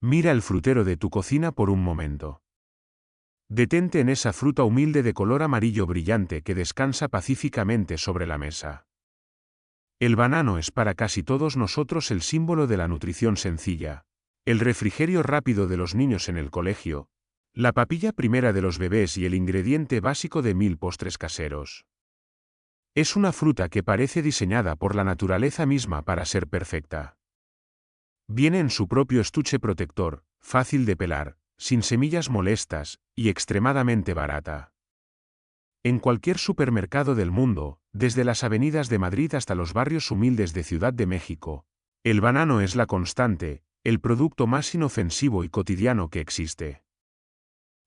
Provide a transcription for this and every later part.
Mira el frutero de tu cocina por un momento. Detente en esa fruta humilde de color amarillo brillante que descansa pacíficamente sobre la mesa. El banano es para casi todos nosotros el símbolo de la nutrición sencilla, el refrigerio rápido de los niños en el colegio, la papilla primera de los bebés y el ingrediente básico de 1000 postres caseros. Es una fruta que parece diseñada por la naturaleza misma para ser perfecta. Viene en su propio estuche protector, fácil de pelar, sin semillas molestas, y extremadamente barata. En cualquier supermercado del mundo, desde las avenidas de Madrid hasta los barrios humildes de Ciudad de México, el banano es la constante, el producto más inofensivo y cotidiano que existe.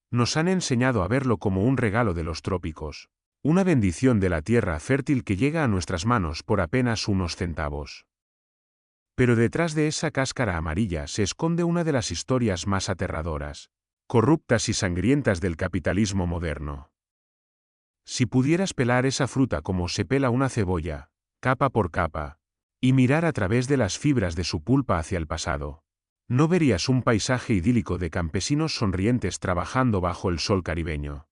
Nos han enseñado a verlo como un regalo de los trópicos, una bendición de la tierra fértil que llega a nuestras manos por apenas unos centavos. Pero detrás de esa cáscara amarilla se esconde una de las historias más aterradoras, corruptas y sangrientas del capitalismo moderno. Si pudieras pelar esa fruta como se pela una cebolla, capa por capa, y mirar a través de las fibras de su pulpa hacia el pasado, no verías un paisaje idílico de campesinos sonrientes trabajando bajo el sol caribeño.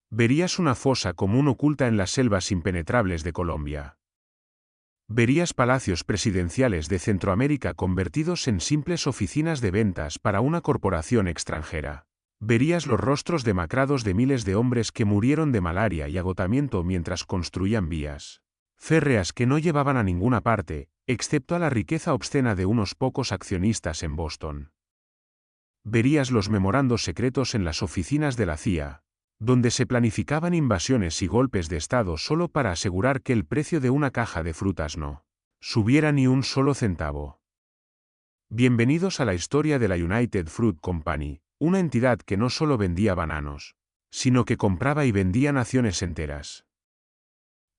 Verías una fosa común oculta en las selvas impenetrables de Colombia. Verías palacios presidenciales de Centroamérica convertidos en simples oficinas de ventas para una corporación extranjera. Verías los rostros demacrados de miles de hombres que murieron de malaria y agotamiento mientras construían vías férreas que no llevaban a ninguna parte, excepto a la riqueza obscena de unos pocos accionistas en Boston. Verías los memorandos secretos en las oficinas de la CIA, donde se planificaban invasiones y golpes de Estado solo para asegurar que el precio de una caja de frutas no subiera ni un solo centavo. Bienvenidos a la historia de la United Fruit Company, una entidad que no solo vendía bananos, sino que compraba y vendía naciones enteras.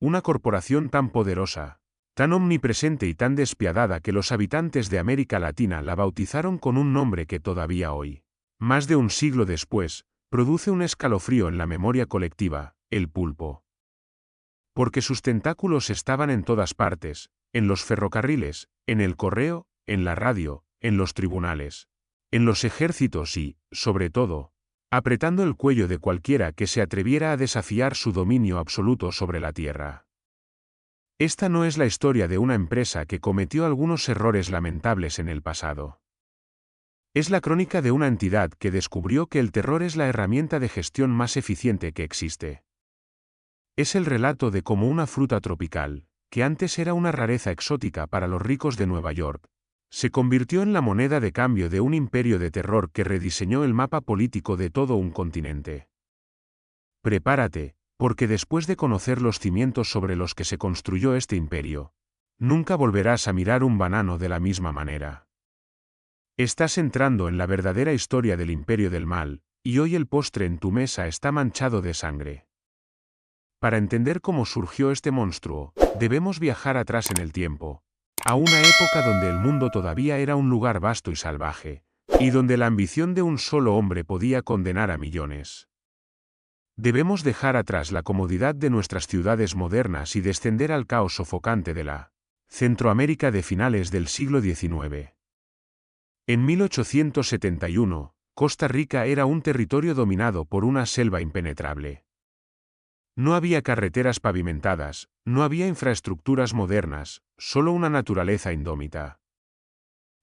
Una corporación tan poderosa, tan omnipresente y tan despiadada que los habitantes de América Latina la bautizaron con un nombre que todavía hoy, más de un siglo después, produce un escalofrío en la memoria colectiva: el pulpo. Porque sus tentáculos estaban en todas partes, en los ferrocarriles, en el correo, en la radio, en los tribunales, en los ejércitos y, sobre todo, apretando el cuello de cualquiera que se atreviera a desafiar su dominio absoluto sobre la tierra. Esta no es la historia de una empresa que cometió algunos errores lamentables en el pasado. Es la crónica de una entidad que descubrió que el terror es la herramienta de gestión más eficiente que existe. Es el relato de cómo una fruta tropical, que antes era una rareza exótica para los ricos de Nueva York, se convirtió en la moneda de cambio de un imperio de terror que rediseñó el mapa político de todo un continente. Prepárate, porque después de conocer los cimientos sobre los que se construyó este imperio, nunca volverás a mirar un banano de la misma manera. Estás entrando en la verdadera historia del imperio del mal, y hoy el postre en tu mesa está manchado de sangre. Para entender cómo surgió este monstruo, debemos viajar atrás en el tiempo, a una época donde el mundo todavía era un lugar vasto y salvaje, y donde la ambición de un solo hombre podía condenar a millones. Debemos dejar atrás la comodidad de nuestras ciudades modernas y descender al caos sofocante de la Centroamérica de finales del siglo XIX. En 1871, Costa Rica era un territorio dominado por una selva impenetrable. No había carreteras pavimentadas, no había infraestructuras modernas, solo una naturaleza indómita.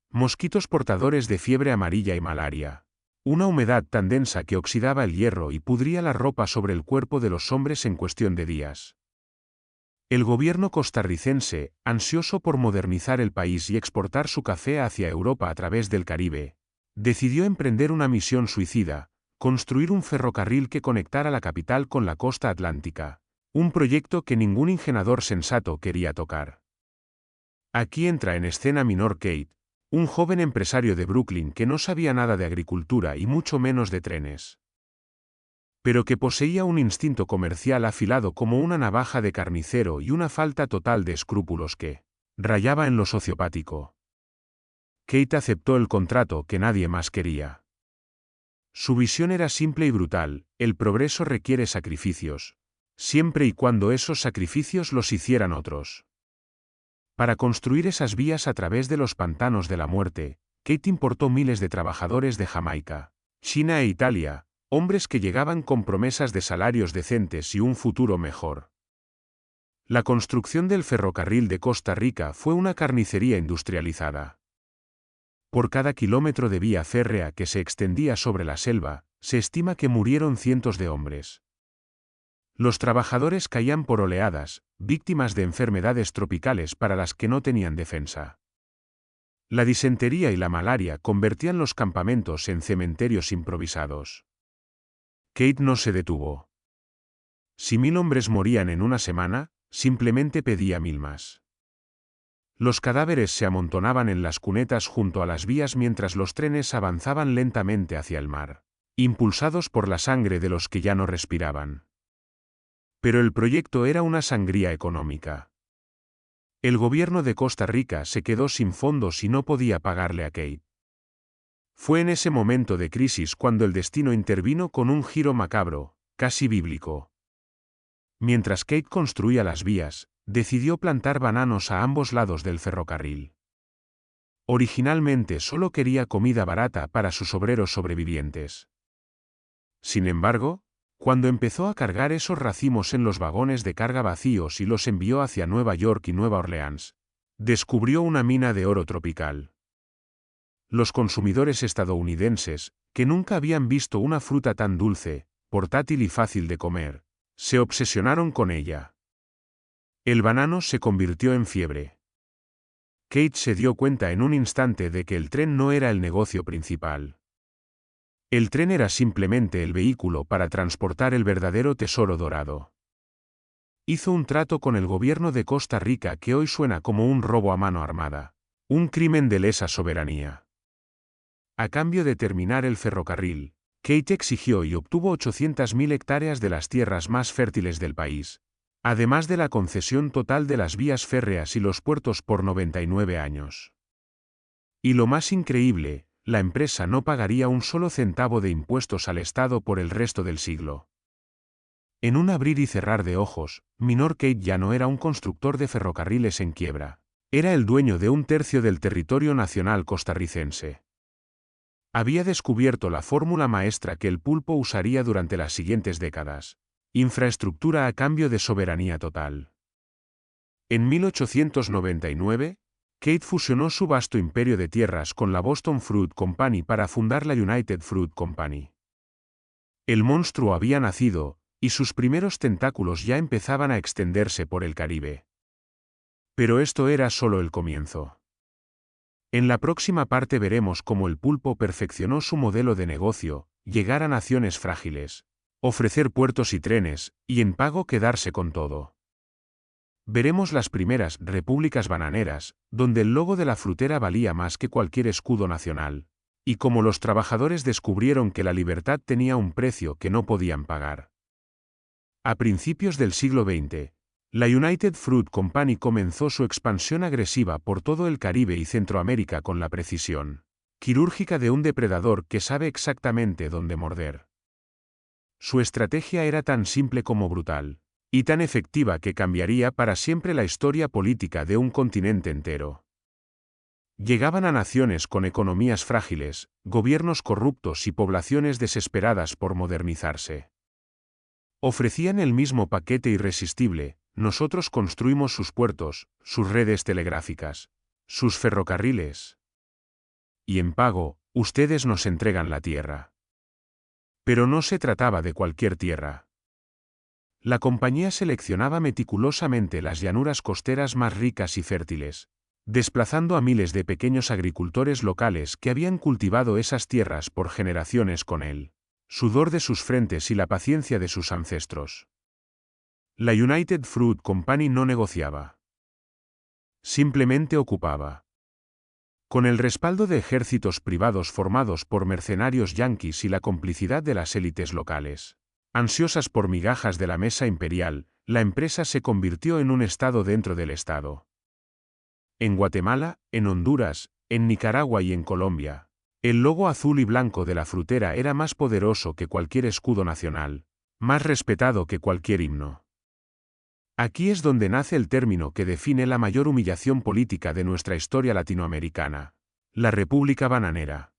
Mosquitos portadores de fiebre amarilla y malaria. Una humedad tan densa que oxidaba el hierro y pudría la ropa sobre el cuerpo de los hombres en cuestión de días. El gobierno costarricense, ansioso por modernizar el país y exportar su café hacia Europa a través del Caribe, decidió emprender una misión suicida: construir un ferrocarril que conectara la capital con la costa atlántica, un proyecto que ningún ingeniador sensato quería tocar. Aquí entra en escena Minor Keith, un joven empresario de Brooklyn que no sabía nada de agricultura y mucho menos de trenes, pero que poseía un instinto comercial afilado como una navaja de carnicero y una falta total de escrúpulos que rayaba en lo sociopático. Keith aceptó el contrato que nadie más quería. Su visión era simple y brutal: el progreso requiere sacrificios, siempre y cuando esos sacrificios los hicieran otros. Para construir esas vías a través de los pantanos de la muerte, Kate importó miles de trabajadores de Jamaica, China e Italia, hombres que llegaban con promesas de salarios decentes y un futuro mejor. La construcción del ferrocarril de Costa Rica fue una carnicería industrializada. Por cada kilómetro de vía férrea que se extendía sobre la selva, se estima que murieron cientos de hombres. Los trabajadores caían por oleadas, víctimas de enfermedades tropicales para las que no tenían defensa. La disentería y la malaria convertían los campamentos en cementerios improvisados. Kate no se detuvo. Si 1000 hombres morían en una semana, simplemente pedía 1000 más. Los cadáveres se amontonaban en las cunetas junto a las vías mientras los trenes avanzaban lentamente hacia el mar, impulsados por la sangre de los que ya no respiraban. Pero el proyecto era una sangría económica. El gobierno de Costa Rica se quedó sin fondos y no podía pagarle a Kate. Fue en ese momento de crisis cuando el destino intervino con un giro macabro, casi bíblico. Mientras Kate construía las vías, decidió plantar bananos a ambos lados del ferrocarril. Originalmente solo quería comida barata para sus obreros sobrevivientes. Sin embargo, cuando empezó a cargar esos racimos en los vagones de carga vacíos y los envió hacia Nueva York y Nueva Orleans, descubrió una mina de oro tropical. Los consumidores estadounidenses, que nunca habían visto una fruta tan dulce, portátil y fácil de comer, se obsesionaron con ella. El banano se convirtió en fiebre. Kate se dio cuenta en un instante de que el tren no era el negocio principal. El tren era simplemente el vehículo para transportar el verdadero tesoro dorado. Hizo un trato con el gobierno de Costa Rica que hoy suena como un robo a mano armada, un crimen de lesa soberanía. A cambio de terminar el ferrocarril, Kate exigió y obtuvo 800.000 hectáreas de las tierras más fértiles del país, además de la concesión total de las vías férreas y los puertos por 99 años. Y lo más increíble, la empresa no pagaría un solo centavo de impuestos al Estado por el resto del siglo. En un abrir y cerrar de ojos, Minor Kate ya no era un constructor de ferrocarriles en quiebra. Era el dueño de 1/3 del territorio nacional costarricense. Había descubierto la fórmula maestra que el pulpo usaría durante las siguientes décadas: infraestructura a cambio de soberanía total. En 1899, Kate fusionó su vasto imperio de tierras con la Boston Fruit Company para fundar la United Fruit Company. El monstruo había nacido, y sus primeros tentáculos ya empezaban a extenderse por el Caribe. Pero esto era solo el comienzo. En la próxima parte veremos cómo el pulpo perfeccionó su modelo de negocio: llegar a naciones frágiles, ofrecer puertos y trenes, y en pago quedarse con todo. Veremos las primeras repúblicas bananeras, donde el logo de la frutera valía más que cualquier escudo nacional, y cómo los trabajadores descubrieron que la libertad tenía un precio que no podían pagar. A principios del siglo XX, la United Fruit Company comenzó su expansión agresiva por todo el Caribe y Centroamérica con la precisión quirúrgica de un depredador que sabe exactamente dónde morder. Su estrategia era tan simple como brutal, y tan efectiva que cambiaría para siempre la historia política de un continente entero. Llegaban a naciones con economías frágiles, gobiernos corruptos y poblaciones desesperadas por modernizarse. Ofrecían el mismo paquete irresistible: nosotros construimos sus puertos, sus redes telegráficas, sus ferrocarriles. Y en pago, ustedes nos entregan la tierra. Pero no se trataba de cualquier tierra. La compañía seleccionaba meticulosamente las llanuras costeras más ricas y fértiles, desplazando a miles de pequeños agricultores locales que habían cultivado esas tierras por generaciones con el sudor de sus frentes y la paciencia de sus ancestros. La United Fruit Company no negociaba. Simplemente ocupaba. Con el respaldo de ejércitos privados formados por mercenarios yanquis y la complicidad de las élites locales, ansiosas por migajas de la mesa imperial, la empresa se convirtió en un estado dentro del estado. En Guatemala, en Honduras, en Nicaragua y en Colombia, el logo azul y blanco de la frutera era más poderoso que cualquier escudo nacional, más respetado que cualquier himno. Aquí es donde nace el término que define la mayor humillación política de nuestra historia latinoamericana: La República Bananera.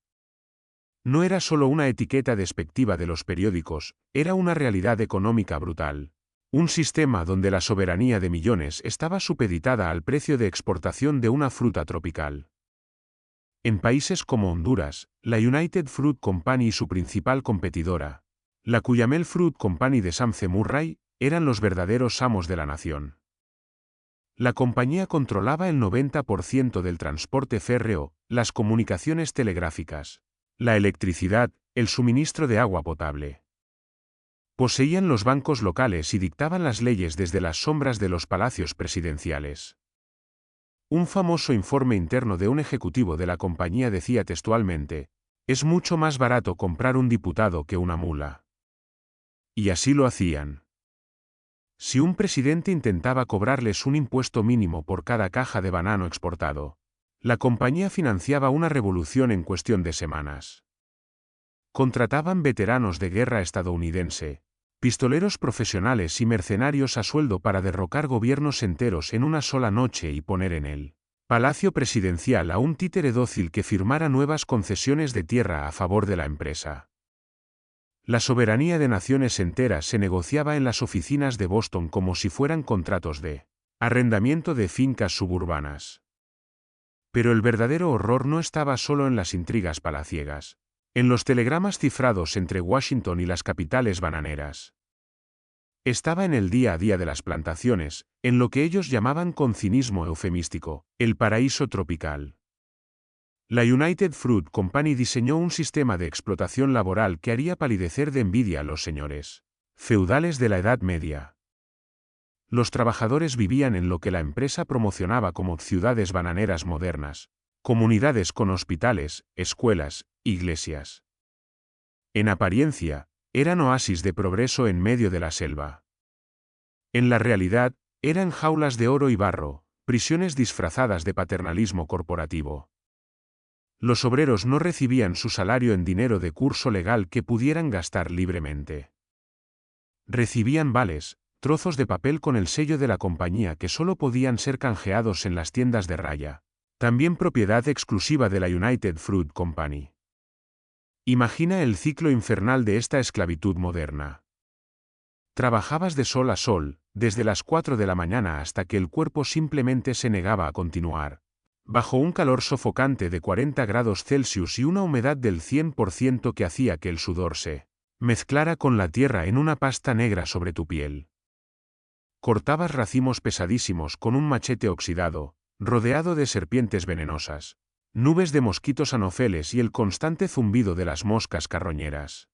No era solo una etiqueta despectiva de los periódicos, era una realidad económica brutal. Un sistema donde la soberanía de millones estaba supeditada al precio de exportación de una fruta tropical. En países como Honduras, la United Fruit Company y su principal competidora, la Cuyamel Fruit Company de Sam C. Murray, eran los verdaderos amos de la nación. La compañía controlaba el 90% del transporte férreo, las comunicaciones telegráficas, la electricidad, el suministro de agua potable. Poseían los bancos locales y dictaban las leyes desde las sombras de los palacios presidenciales. Un famoso informe interno de un ejecutivo de la compañía decía textualmente: «Es mucho más barato comprar un diputado que una mula». Y así lo hacían. Si un presidente intentaba cobrarles un impuesto mínimo por cada caja de banano exportado, la compañía financiaba una revolución en cuestión de semanas. Contrataban veteranos de guerra estadounidense, pistoleros profesionales y mercenarios a sueldo para derrocar gobiernos enteros en una sola noche y poner en el Palacio Presidencial a un títere dócil que firmara nuevas concesiones de tierra a favor de la empresa. La soberanía de naciones enteras se negociaba en las oficinas de Boston como si fueran contratos de arrendamiento de fincas suburbanas. Pero el verdadero horror no estaba solo en las intrigas palaciegas, en los telegramas cifrados entre Washington y las capitales bananeras. Estaba en el día a día de las plantaciones, en lo que ellos llamaban con cinismo eufemístico, el paraíso tropical. La United Fruit Company diseñó un sistema de explotación laboral que haría palidecer de envidia a los señores feudales de la Edad Media. Los trabajadores vivían en lo que la empresa promocionaba como ciudades bananeras modernas, comunidades con hospitales, escuelas, iglesias. En apariencia, eran oasis de progreso en medio de la selva. En la realidad, eran jaulas de oro y barro, prisiones disfrazadas de paternalismo corporativo. Los obreros no recibían su salario en dinero de curso legal que pudieran gastar libremente. Recibían vales, trozos de papel con el sello de la compañía que solo podían ser canjeados en las tiendas de raya, también propiedad exclusiva de la United Fruit Company. Imagina el ciclo infernal de esta esclavitud moderna. Trabajabas de sol a sol, desde las 4 de la mañana hasta que el cuerpo simplemente se negaba a continuar, bajo un calor sofocante de 40 grados Celsius y una humedad del 100% que hacía que el sudor se mezclara con la tierra en una pasta negra sobre tu piel. Cortabas racimos pesadísimos con un machete oxidado, rodeado de serpientes venenosas, nubes de mosquitos anófeles y el constante zumbido de las moscas carroñeras.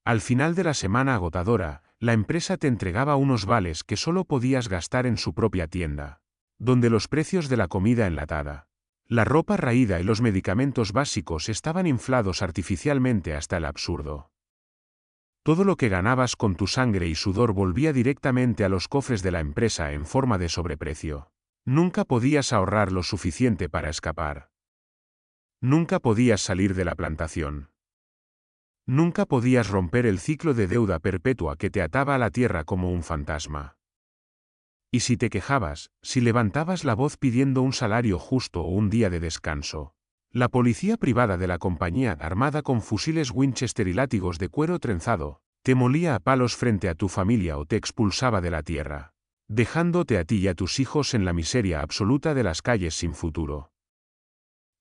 Al final de la semana agotadora, la empresa te entregaba unos vales que solo podías gastar en su propia tienda, donde los precios de la comida enlatada, la ropa raída y los medicamentos básicos estaban inflados artificialmente hasta el absurdo. Todo lo que ganabas con tu sangre y sudor volvía directamente a los cofres de la empresa en forma de sobreprecio. Nunca podías ahorrar lo suficiente para escapar. Nunca podías salir de la plantación. Nunca podías romper el ciclo de deuda perpetua que te ataba a la tierra como un fantasma. Y si te quejabas, si levantabas la voz pidiendo un salario justo o un día de descanso, la policía privada de la compañía, armada con fusiles Winchester y látigos de cuero trenzado, te molía a palos frente a tu familia o te expulsaba de la tierra, dejándote a ti y a tus hijos en la miseria absoluta de las calles sin futuro.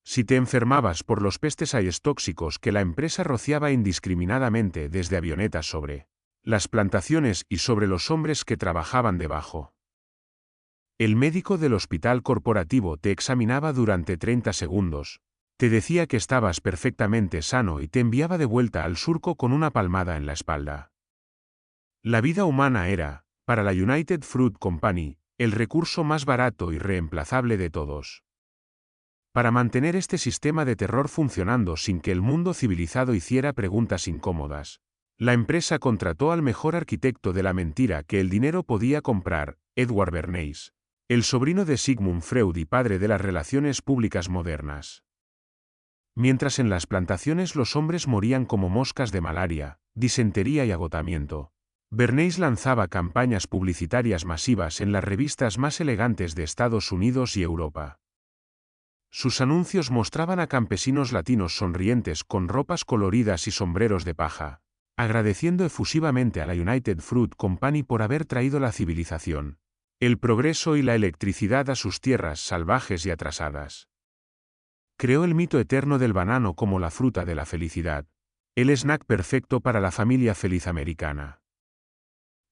Si te enfermabas por los pesticidas tóxicos que la empresa rociaba indiscriminadamente desde avionetas sobre las plantaciones y sobre los hombres que trabajaban debajo, el médico del hospital corporativo te examinaba durante 30 segundos, te decía que estabas perfectamente sano y te enviaba de vuelta al surco con una palmada en la espalda. La vida humana era, para la United Fruit Company, el recurso más barato y reemplazable de todos. Para mantener este sistema de terror funcionando sin que el mundo civilizado hiciera preguntas incómodas, la empresa contrató al mejor arquitecto de la mentira que el dinero podía comprar, Edward Bernays, el sobrino de Sigmund Freud y padre de las relaciones públicas modernas. Mientras en las plantaciones los hombres morían como moscas de malaria, disentería y agotamiento, Bernays lanzaba campañas publicitarias masivas en las revistas más elegantes de Estados Unidos y Europa. Sus anuncios mostraban a campesinos latinos sonrientes con ropas coloridas y sombreros de paja, agradeciendo efusivamente a la United Fruit Company por haber traído la civilización, el progreso y la electricidad a sus tierras salvajes y atrasadas. Creó el mito eterno del banano como la fruta de la felicidad, el snack perfecto para la familia feliz americana.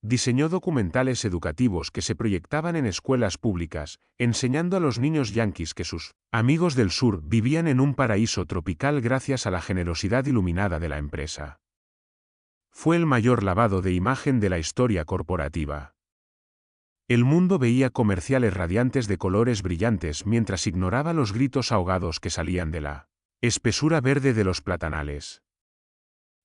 Diseñó documentales educativos que se proyectaban en escuelas públicas, enseñando a los niños yanquis que sus amigos del sur vivían en un paraíso tropical gracias a la generosidad iluminada de la empresa. Fue el mayor lavado de imagen de la historia corporativa. El mundo veía comerciales radiantes de colores brillantes mientras ignoraba los gritos ahogados que salían de la espesura verde de los platanales.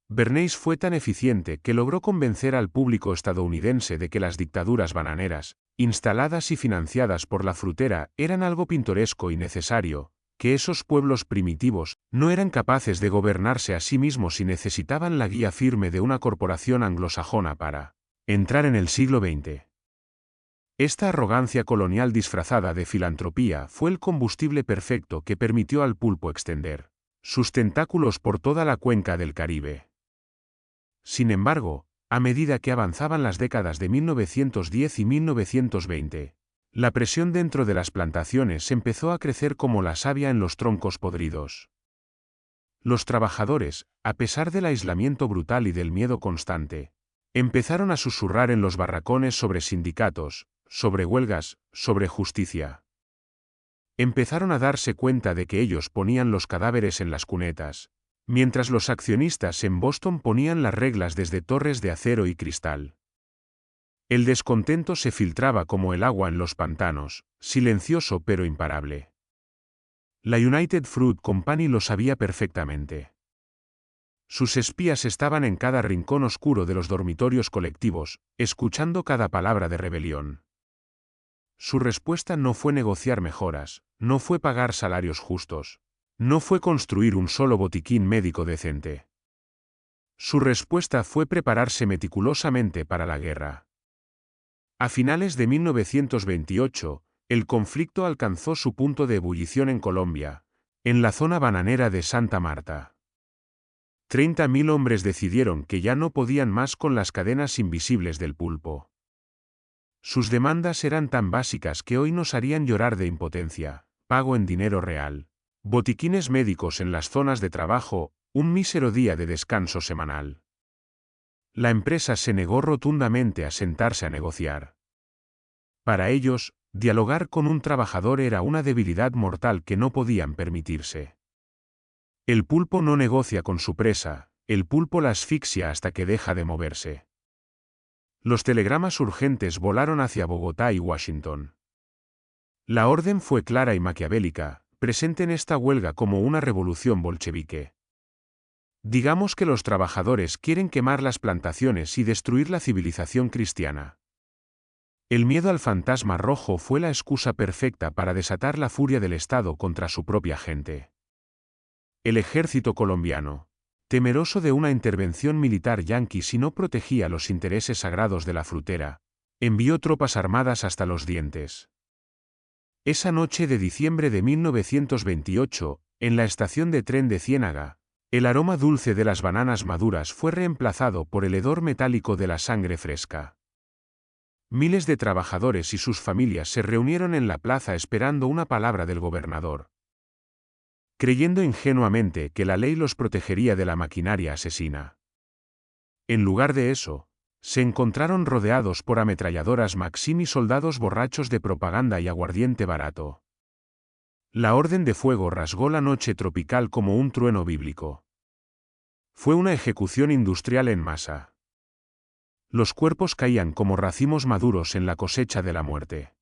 Bernays fue tan eficiente que logró convencer al público estadounidense de que las dictaduras bananeras, instaladas y financiadas por la frutera, eran algo pintoresco y necesario, que esos pueblos primitivos no eran capaces de gobernarse a sí mismos y necesitaban la guía firme de una corporación anglosajona para entrar en el siglo XX. Esta arrogancia colonial disfrazada de filantropía fue el combustible perfecto que permitió al pulpo extender sus tentáculos por toda la cuenca del Caribe. Sin embargo, a medida que avanzaban las décadas de 1910 y 1920, la presión dentro de las plantaciones empezó a crecer como la savia en los troncos podridos. Los trabajadores, a pesar del aislamiento brutal y del miedo constante, empezaron a susurrar en los barracones sobre sindicatos, sobre huelgas, sobre justicia. Empezaron a darse cuenta de que ellos ponían los cadáveres en las cunetas, mientras los accionistas en Boston ponían las reglas desde torres de acero y cristal. El descontento se filtraba como el agua en los pantanos, silencioso pero imparable. La United Fruit Company lo sabía perfectamente. Sus espías estaban en cada rincón oscuro de los dormitorios colectivos, escuchando cada palabra de rebelión. Su respuesta no fue negociar mejoras, no fue pagar salarios justos. No fue construir un solo botiquín médico decente. Su respuesta fue prepararse meticulosamente para la guerra. A finales de 1928, el conflicto alcanzó su punto de ebullición en Colombia, en la zona bananera de Santa Marta. 30.000 hombres decidieron que ya no podían más con las cadenas invisibles del pulpo. Sus demandas eran tan básicas que hoy nos harían llorar de impotencia: pago en dinero real, botiquines médicos en las zonas de trabajo, un mísero día de descanso semanal. La empresa se negó rotundamente a sentarse a negociar. Para ellos, dialogar con un trabajador era una debilidad mortal que no podían permitirse. El pulpo no negocia con su presa, el pulpo la asfixia hasta que deja de moverse. Los telegramas urgentes volaron hacia Bogotá y Washington. La orden fue clara y maquiavélica: presenten esta huelga como una revolución bolchevique. Digamos que los trabajadores quieren quemar las plantaciones y destruir la civilización cristiana. El miedo al fantasma rojo fue la excusa perfecta para desatar la furia del Estado contra su propia gente. El ejército colombiano, temeroso de una intervención militar yanqui si no protegía los intereses sagrados de la frutera, envió tropas armadas hasta los dientes. Esa noche de diciembre de 1928, en la estación de tren de Ciénaga, el aroma dulce de las bananas maduras fue reemplazado por el hedor metálico de la sangre fresca. Miles de trabajadores y sus familias se reunieron en la plaza esperando una palabra del gobernador, creyendo ingenuamente que la ley los protegería de la maquinaria asesina. En lugar de eso, se encontraron rodeados por ametralladoras Maxim y soldados borrachos de propaganda y aguardiente barato. La orden de fuego rasgó la noche tropical como un trueno bíblico. Fue una ejecución industrial en masa. Los cuerpos caían como racimos maduros en la cosecha de la muerte.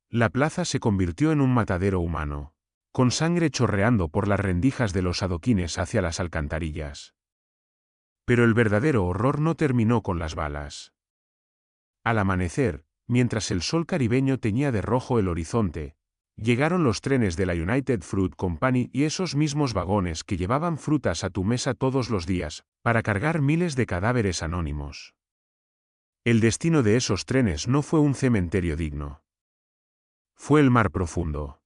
La plaza se convirtió en un matadero humano, con sangre chorreando por las rendijas de los adoquines hacia las alcantarillas. Pero el verdadero horror no terminó con las balas. Al amanecer, mientras el sol caribeño teñía de rojo el horizonte, llegaron los trenes de la United Fruit Company y esos mismos vagones que llevaban frutas a tu mesa todos los días, para cargar miles de cadáveres anónimos. El destino de esos trenes no fue un cementerio digno. Fue el mar profundo.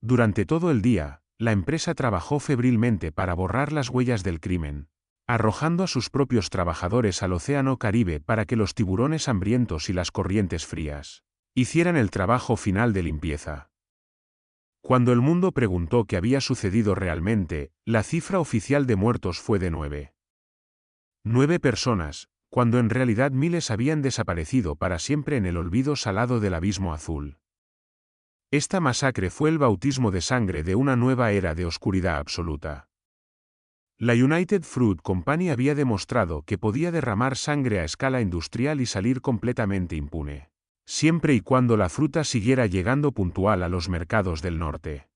Durante todo el día, la empresa trabajó febrilmente para borrar las huellas del crimen, arrojando a sus propios trabajadores al Océano Caribe para que los tiburones hambrientos y las corrientes frías hicieran el trabajo final de limpieza. Cuando el mundo preguntó qué había sucedido realmente, la cifra oficial de muertos fue de 9. 9 personas, cuando en realidad miles habían desaparecido para siempre en el olvido salado del abismo azul. Esta masacre fue el bautismo de sangre de una nueva era de oscuridad absoluta. La United Fruit Company había demostrado que podía derramar sangre a escala industrial y salir completamente impune, siempre y cuando la fruta siguiera llegando puntual a los mercados del norte.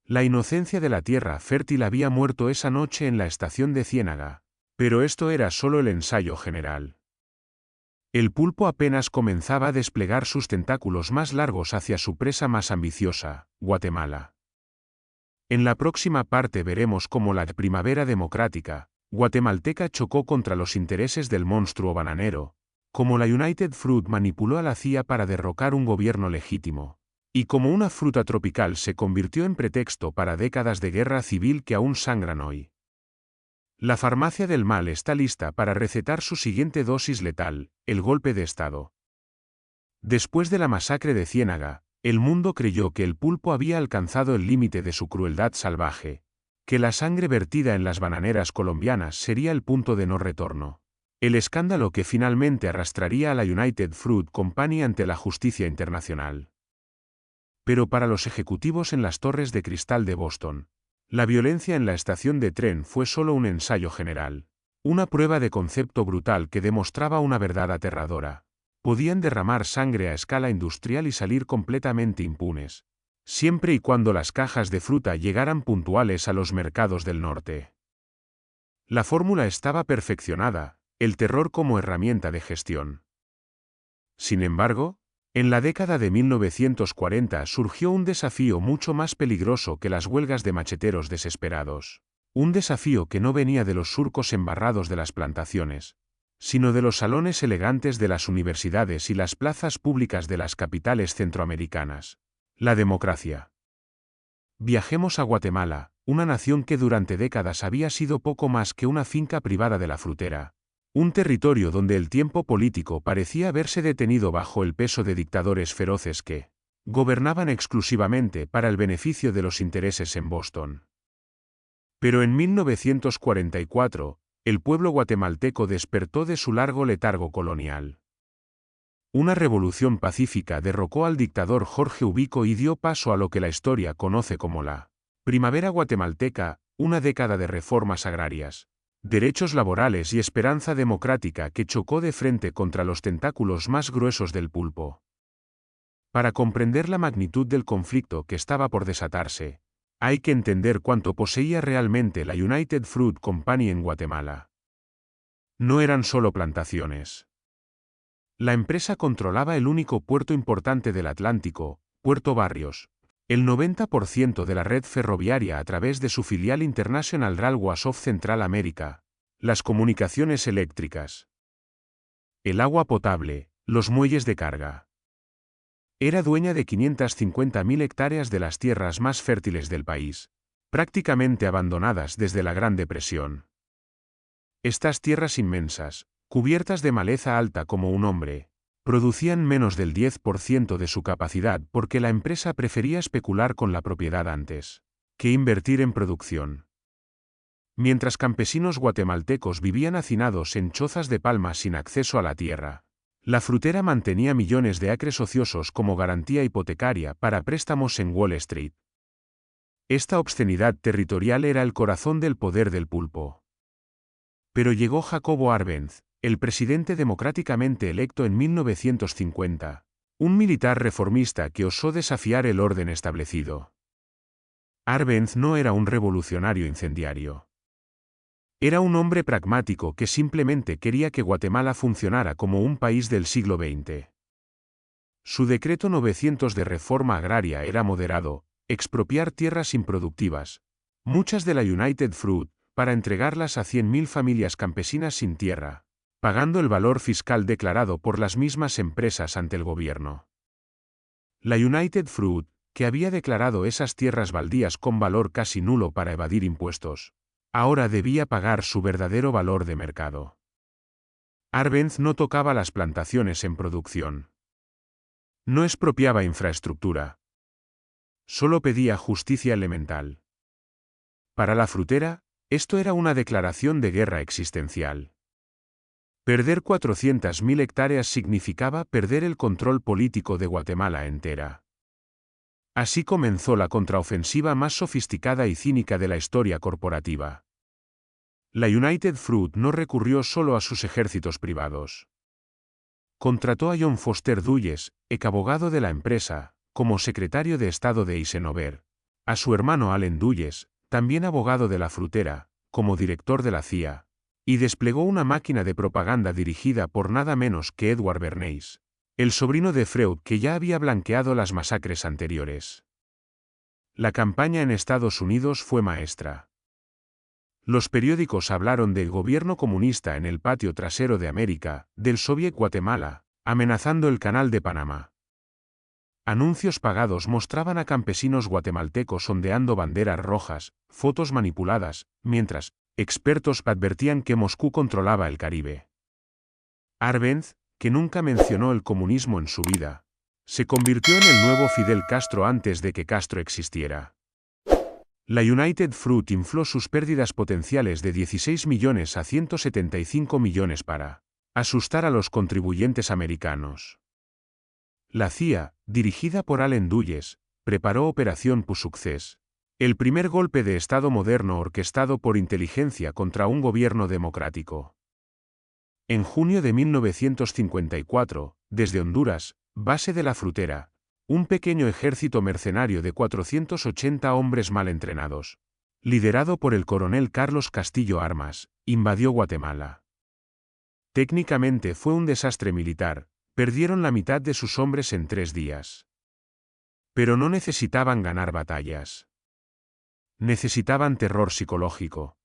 La inocencia de la tierra fértil había muerto esa noche en la estación de Ciénaga, pero esto era solo el ensayo general. El pulpo apenas comenzaba a desplegar sus tentáculos más largos hacia su presa más ambiciosa, Guatemala. En la próxima parte veremos cómo la primavera democrática guatemalteca chocó contra los intereses del monstruo bananero, cómo la United Fruit manipuló a la CIA para derrocar un gobierno legítimo, y cómo una fruta tropical se convirtió en pretexto para décadas de guerra civil que aún sangran hoy. La farmacia del mal está lista para recetar su siguiente dosis letal, el golpe de Estado. Después de la masacre de Ciénaga, el mundo creyó que el pulpo había alcanzado el límite de su crueldad salvaje, que la sangre vertida en las bananeras colombianas sería el punto de no retorno. El escándalo que finalmente arrastraría a la United Fruit Company ante la justicia internacional. Pero para los ejecutivos en las torres de cristal de Boston, la violencia en la estación de tren fue solo un ensayo general, una prueba de concepto brutal que demostraba una verdad aterradora. Podían derramar sangre a escala industrial y salir completamente impunes, siempre y cuando las cajas de fruta llegaran puntuales a los mercados del norte. La fórmula estaba perfeccionada, el terror como herramienta de gestión. Sin embargo, en la década de 1940 surgió un desafío mucho más peligroso que las huelgas de macheteros desesperados. Un desafío que no venía de los surcos embarrados de las plantaciones, sino de los salones elegantes de las universidades y las plazas públicas de las capitales centroamericanas. La democracia. Viajemos a Guatemala, una nación que durante décadas había sido poco más que una finca privada de la frutera. Un territorio donde el tiempo político parecía haberse detenido bajo el peso de dictadores feroces que gobernaban exclusivamente para el beneficio de los intereses en Boston. Pero en 1944, el pueblo guatemalteco despertó de su largo letargo colonial. Una revolución pacífica derrocó al dictador Jorge Ubico y dio paso a lo que la historia conoce como la Primavera Guatemalteca, una década de reformas agrarias, derechos laborales y esperanza democrática que chocó de frente contra los tentáculos más gruesos del pulpo. Para comprender la magnitud del conflicto que estaba por desatarse, hay que entender cuánto poseía realmente la United Fruit Company en Guatemala. No eran solo plantaciones. La empresa controlaba el único puerto importante del Atlántico, Puerto Barrios, el 90% de la red ferroviaria a través de su filial International Railways of Central America, las comunicaciones eléctricas, el agua potable, los muelles de carga. Era dueña de 550.000 hectáreas de las tierras más fértiles del país, prácticamente abandonadas desde la Gran Depresión. Estas tierras inmensas, cubiertas de maleza alta como un hombre, producían menos del 10% de su capacidad porque la empresa prefería especular con la propiedad antes que invertir en producción. Mientras campesinos guatemaltecos vivían hacinados en chozas de palmas sin acceso a la tierra, la frutera mantenía millones de acres ociosos como garantía hipotecaria para préstamos en Wall Street. Esta obscenidad territorial era el corazón del poder del pulpo. Pero llegó Jacobo Arbenz, el presidente democráticamente electo en 1950, un militar reformista que osó desafiar el orden establecido. Arbenz no era un revolucionario incendiario. Era un hombre pragmático que simplemente quería que Guatemala funcionara como un país del siglo XX. Su decreto 900 de reforma agraria era moderado, expropiar tierras improductivas, muchas de la United Fruit, para entregarlas a 100.000 familias campesinas sin tierra, pagando el valor fiscal declarado por las mismas empresas ante el gobierno. La United Fruit, que había declarado esas tierras baldías con valor casi nulo para evadir impuestos, ahora debía pagar su verdadero valor de mercado. Arbenz no tocaba las plantaciones en producción. No expropiaba infraestructura. Solo pedía justicia elemental. Para la frutera, esto era una declaración de guerra existencial. Perder 400.000 hectáreas significaba perder el control político de Guatemala entera. Así comenzó la contraofensiva más sofisticada y cínica de la historia corporativa. La United Fruit no recurrió solo a sus ejércitos privados. Contrató a John Foster Dulles, ex abogado de la empresa, como secretario de Estado de Eisenhower, a su hermano Allen Dulles, también abogado de la frutera, como director de la CIA, y desplegó una máquina de propaganda dirigida por nada menos que Edward Bernays, el sobrino de Freud que ya había blanqueado las masacres anteriores. La campaña en Estados Unidos fue maestra. Los periódicos hablaron del gobierno comunista en el patio trasero de América, del Soviet Guatemala, amenazando el Canal de Panamá. Anuncios pagados mostraban a campesinos guatemaltecos ondeando banderas rojas, fotos manipuladas, mientras expertos advertían que Moscú controlaba el Caribe. Arbenz, que nunca mencionó el comunismo en su vida, se convirtió en el nuevo Fidel Castro antes de que Castro existiera. La United Fruit infló sus pérdidas potenciales de 16 millones a 175 millones para asustar a los contribuyentes americanos. La CIA, dirigida por Allen Dulles, preparó Operación Success, el primer golpe de Estado moderno orquestado por inteligencia contra un gobierno democrático. En junio de 1954, desde Honduras, base de la frutera, un pequeño ejército mercenario de 480 hombres mal entrenados, liderado por el coronel Carlos Castillo Armas, invadió Guatemala. Técnicamente fue un desastre militar, perdieron la mitad de sus hombres en 3 días. Pero no necesitaban ganar batallas. Necesitaban terror psicológico.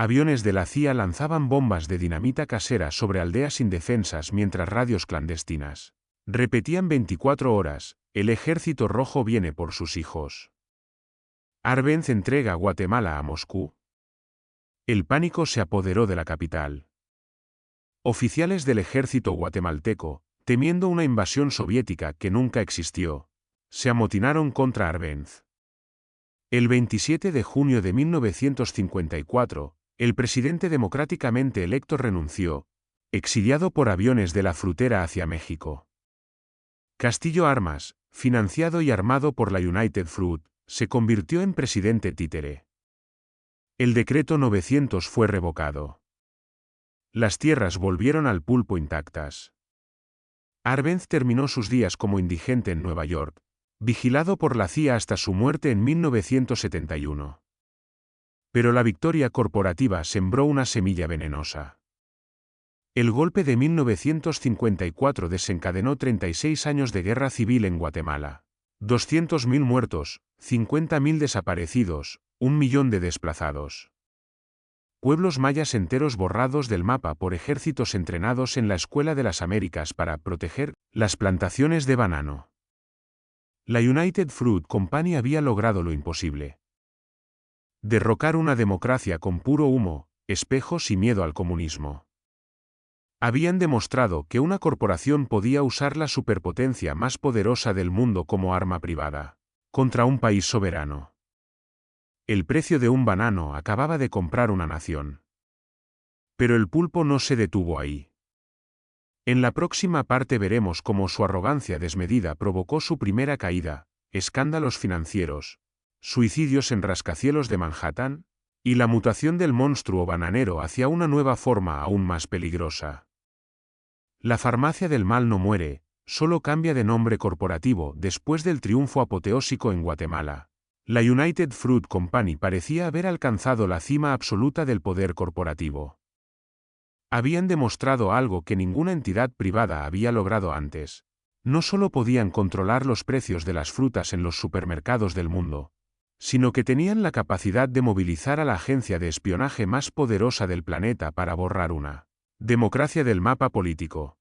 Aviones de la CIA lanzaban bombas de dinamita casera sobre aldeas indefensas mientras radios clandestinas repetían 24 horas, el Ejército Rojo viene por sus hijos. Arbenz entrega Guatemala a Moscú. El pánico se apoderó de la capital. Oficiales del ejército guatemalteco, temiendo una invasión soviética que nunca existió, se amotinaron contra Arbenz. El 27 de junio de 1954, el presidente democráticamente electo renunció, exiliado por aviones de la frutera hacia México. Castillo Armas, financiado y armado por la United Fruit, se convirtió en presidente títere. El decreto 900 fue revocado. Las tierras volvieron al pulpo intactas. Arbenz terminó sus días como indigente en Nueva York, vigilado por la CIA hasta su muerte en 1971. Pero la victoria corporativa sembró una semilla venenosa. El golpe de 1954 desencadenó 36 años de guerra civil en Guatemala. 200.000 muertos, 50.000 desaparecidos, 1 millón de desplazados. Pueblos mayas enteros borrados del mapa por ejércitos entrenados en la Escuela de las Américas para proteger las plantaciones de banano. La United Fruit Company había logrado lo imposible. Derrocar una democracia con puro humo, espejos y miedo al comunismo. Habían demostrado que una corporación podía usar la superpotencia más poderosa del mundo como arma privada, contra un país soberano. El precio de un banano acababa de comprar una nación. Pero el pulpo no se detuvo ahí. En la próxima parte veremos cómo su arrogancia desmedida provocó su primera caída, escándalos financieros, suicidios en rascacielos de Manhattan, y la mutación del monstruo bananero hacia una nueva forma aún más peligrosa. La farmacia del mal no muere, solo cambia de nombre corporativo después del triunfo apoteósico en Guatemala. La United Fruit Company parecía haber alcanzado la cima absoluta del poder corporativo. Habían demostrado algo que ninguna entidad privada había logrado antes. No solo podían controlar los precios de las frutas en los supermercados del mundo, sino que tenían la capacidad de movilizar a la agencia de espionaje más poderosa del planeta para borrar una democracia del mapa político.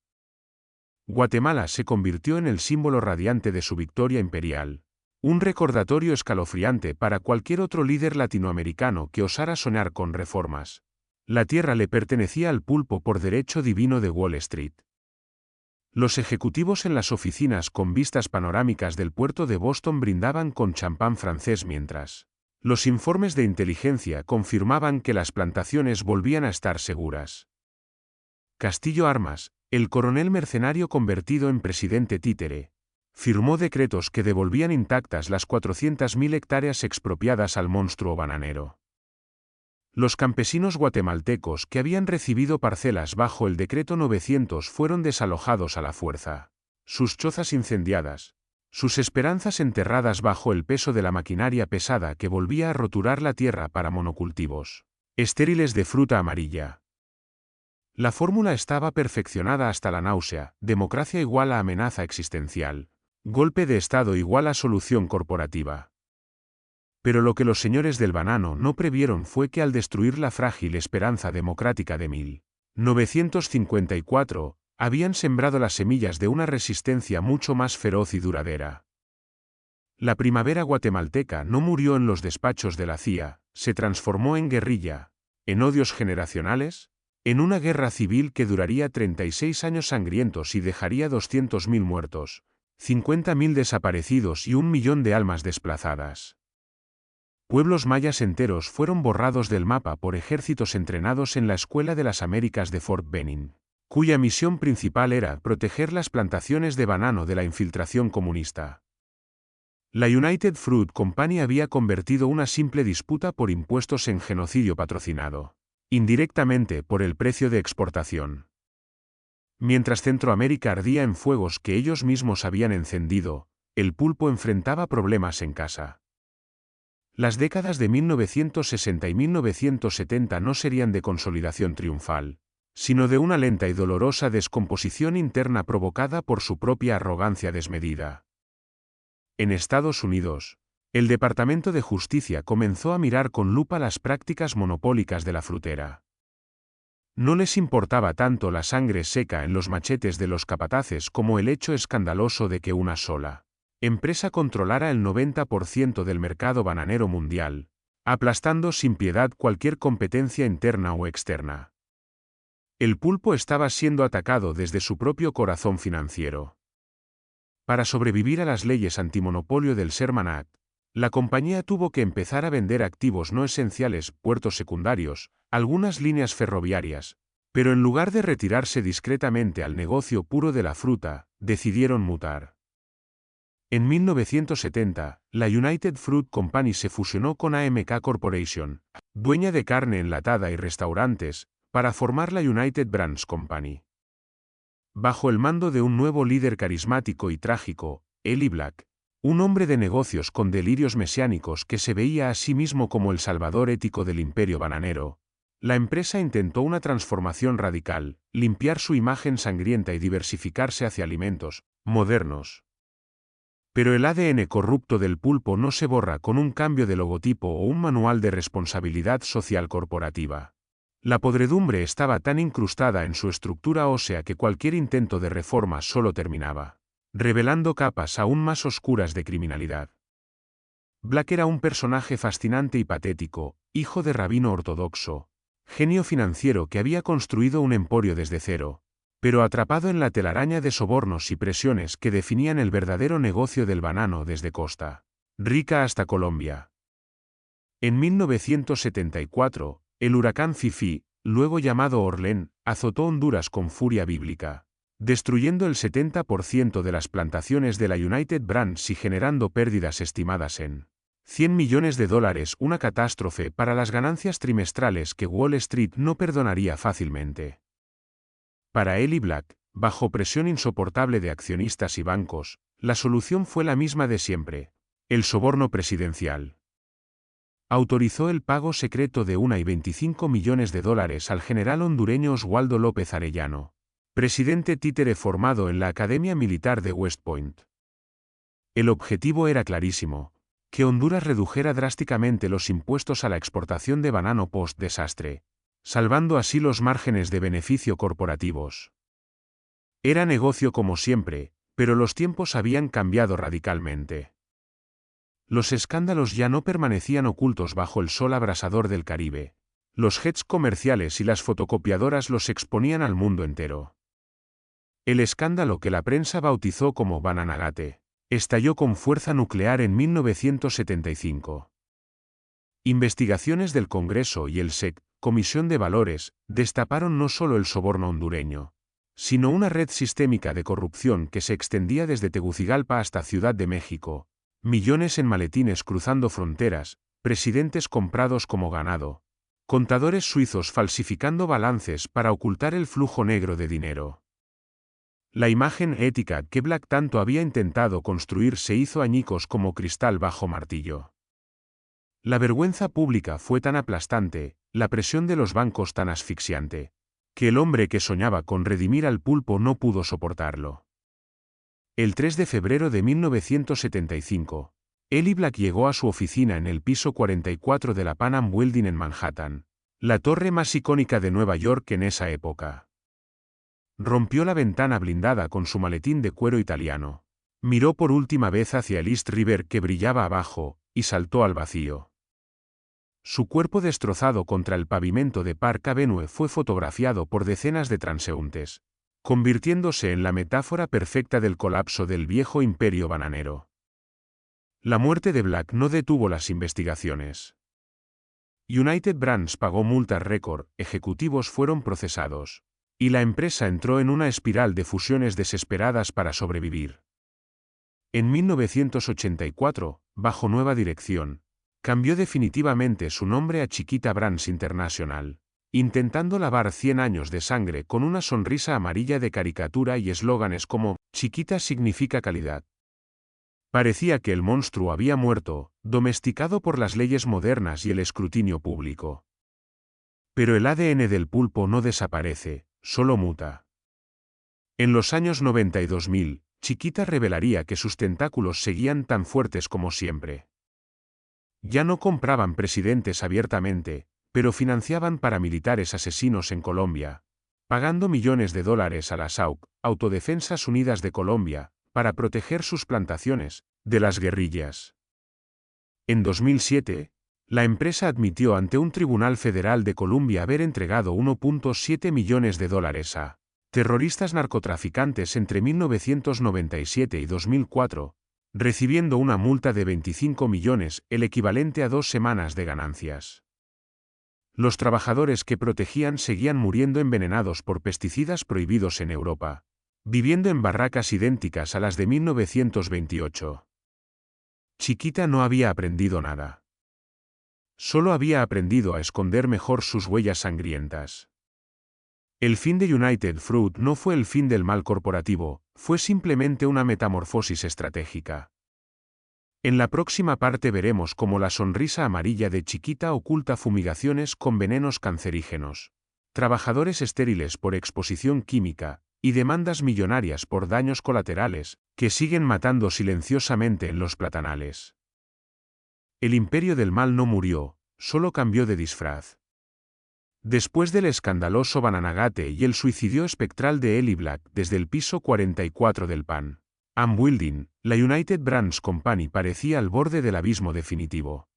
Guatemala se convirtió en el símbolo radiante de su victoria imperial, Un recordatorio escalofriante para cualquier otro líder latinoamericano que osara soñar con reformas. La tierra le pertenecía al pulpo por derecho divino de Wall Street. Los ejecutivos en las oficinas con vistas panorámicas del puerto de Boston brindaban con champán francés mientras los informes de inteligencia confirmaban que las plantaciones volvían a estar seguras. Castillo Armas, el coronel mercenario convertido en presidente títere, firmó decretos que devolvían intactas las 400.000 hectáreas expropiadas al monstruo bananero. Los campesinos guatemaltecos que habían recibido parcelas bajo el decreto 900 fueron desalojados a la fuerza. Sus chozas incendiadas. Sus esperanzas enterradas bajo el peso de la maquinaria pesada que volvía a roturar la tierra para monocultivos estériles de fruta amarilla. La fórmula estaba perfeccionada hasta la náusea: democracia igual a amenaza existencial. Golpe de Estado igual a solución corporativa. Pero lo que los señores del banano no previeron fue que al destruir la frágil esperanza democrática de 1954, habían sembrado las semillas de una resistencia mucho más feroz y duradera. La primavera guatemalteca no murió en los despachos de la CIA, se transformó en guerrilla, en odios generacionales, en una guerra civil que duraría 36 años sangrientos y dejaría 200.000 muertos, 50.000 desaparecidos y 1 millón de almas desplazadas. Pueblos mayas enteros fueron borrados del mapa por ejércitos entrenados en la Escuela de las Américas de Fort Benning, cuya misión principal era proteger las plantaciones de banano de la infiltración comunista. La United Fruit Company había convertido una simple disputa por impuestos en genocidio patrocinado, indirectamente, por el precio de exportación. Mientras Centroamérica ardía en fuegos que ellos mismos habían encendido, el pulpo enfrentaba problemas en casa. Las décadas de 1960 y 1970 no serían de consolidación triunfal, sino de una lenta y dolorosa descomposición interna provocada por su propia arrogancia desmedida. En Estados Unidos, el Departamento de Justicia comenzó a mirar con lupa las prácticas monopólicas de la frutera. No les importaba tanto la sangre seca en los machetes de los capataces como el hecho escandaloso de que una sola empresa controlara el 90% del mercado bananero mundial, aplastando sin piedad cualquier competencia interna o externa. El pulpo estaba siendo atacado desde su propio corazón financiero. Para sobrevivir a las leyes antimonopolio del Sherman Act, la compañía tuvo que empezar a vender activos no esenciales, puertos secundarios, algunas líneas ferroviarias, pero en lugar de retirarse discretamente al negocio puro de la fruta, decidieron mutar. En 1970, la United Fruit Company se fusionó con AMK Corporation, dueña de carne enlatada y restaurantes, para formar la United Brands Company. Bajo el mando de un nuevo líder carismático y trágico, Eli Black, un hombre de negocios con delirios mesiánicos que se veía a sí mismo como el salvador ético del imperio bananero, la empresa intentó una transformación radical: limpiar su imagen sangrienta y diversificarse hacia alimentos modernos. Pero el ADN corrupto del pulpo no se borra con un cambio de logotipo o un manual de responsabilidad social corporativa. La podredumbre estaba tan incrustada en su estructura ósea que cualquier intento de reforma solo terminaba revelando capas aún más oscuras de criminalidad. Black era un personaje fascinante y patético, hijo de rabino ortodoxo, genio financiero que había construido un emporio desde cero, pero atrapado en la telaraña de sobornos y presiones que definían el verdadero negocio del banano desde Costa Rica hasta Colombia. En 1974, el huracán Fifi, luego llamado Orlén, azotó Honduras con furia bíblica, destruyendo el 70% de las plantaciones de la United Brands y generando pérdidas estimadas en $100 millones, una catástrofe para las ganancias trimestrales que Wall Street no perdonaría fácilmente. Para Eli Black, bajo presión insoportable de accionistas y bancos, la solución fue la misma de siempre: el soborno presidencial. Autorizó el pago secreto de $1,25 millones al general hondureño Oswaldo López Arellano, presidente títere formado en la Academia Militar de West Point. El objetivo era clarísimo: que Honduras redujera drásticamente los impuestos a la exportación de banano post-desastre, salvando así los márgenes de beneficio corporativos. Era negocio como siempre, pero los tiempos habían cambiado radicalmente. Los escándalos ya no permanecían ocultos bajo el sol abrasador del Caribe. Los jets comerciales y las fotocopiadoras los exponían al mundo entero. El escándalo que la prensa bautizó como Bananagate estalló con fuerza nuclear en 1975. Investigaciones del Congreso y el SEC, Comisión de Valores, destaparon no solo el soborno hondureño, sino una red sistémica de corrupción que se extendía desde Tegucigalpa hasta Ciudad de México, millones en maletines cruzando fronteras, presidentes comprados como ganado, contadores suizos falsificando balances para ocultar el flujo negro de dinero. La imagen ética que Black tanto había intentado construir se hizo añicos como cristal bajo martillo. La vergüenza pública fue tan aplastante, la presión de los bancos tan asfixiante, que el hombre que soñaba con redimir al pulpo no pudo soportarlo. El 3 de febrero de 1975, Eli Black llegó a su oficina en el piso 44 de la Pan Am Building en Manhattan, la torre más icónica de Nueva York en esa época. Rompió la ventana blindada con su maletín de cuero italiano, miró por última vez hacia el East River que brillaba abajo, y saltó al vacío. Su cuerpo destrozado contra el pavimento de Park Avenue fue fotografiado por decenas de transeúntes, convirtiéndose en la metáfora perfecta del colapso del viejo imperio bananero. La muerte de Black no detuvo las investigaciones. United Brands pagó multas récord, ejecutivos fueron procesados, y la empresa entró en una espiral de fusiones desesperadas para sobrevivir. En 1984, bajo nueva dirección, cambió definitivamente su nombre a Chiquita Brands International, intentando lavar 100 años de sangre con una sonrisa amarilla de caricatura y eslóganes como «Chiquita significa calidad». Parecía que el monstruo había muerto, domesticado por las leyes modernas y el escrutinio público. Pero el ADN del pulpo no desaparece, solo muta. En los años 90 y 2000, Chiquita revelaría que sus tentáculos seguían tan fuertes como siempre. Ya no compraban presidentes abiertamente, pero financiaban paramilitares asesinos en Colombia, pagando millones de dólares a las AUC, Autodefensas Unidas de Colombia, para proteger sus plantaciones de las guerrillas. En 2007, la empresa admitió ante un tribunal federal de Colombia haber entregado 1.7 millones de dólares a terroristas narcotraficantes entre 1997 y 2004, recibiendo una multa de 25 millones, el equivalente a 2 semanas de ganancias. Los trabajadores que protegían seguían muriendo envenenados por pesticidas prohibidos en Europa, viviendo en barracas idénticas a las de 1928. Chiquita no había aprendido nada. Solo había aprendido a esconder mejor sus huellas sangrientas. El fin de United Fruit no fue el fin del mal corporativo, fue simplemente una metamorfosis estratégica. En la próxima parte veremos cómo la sonrisa amarilla de Chiquita oculta fumigaciones con venenos cancerígenos, trabajadores estériles por exposición química, y demandas millonarias por daños colaterales, que siguen matando silenciosamente en los platanales. El imperio del mal no murió, solo cambió de disfraz. Después del escandaloso Bananagate y el suicidio espectral de Eli Black desde el piso 44 del Pan Am Building, la United Brands Company parecía al borde del abismo definitivo.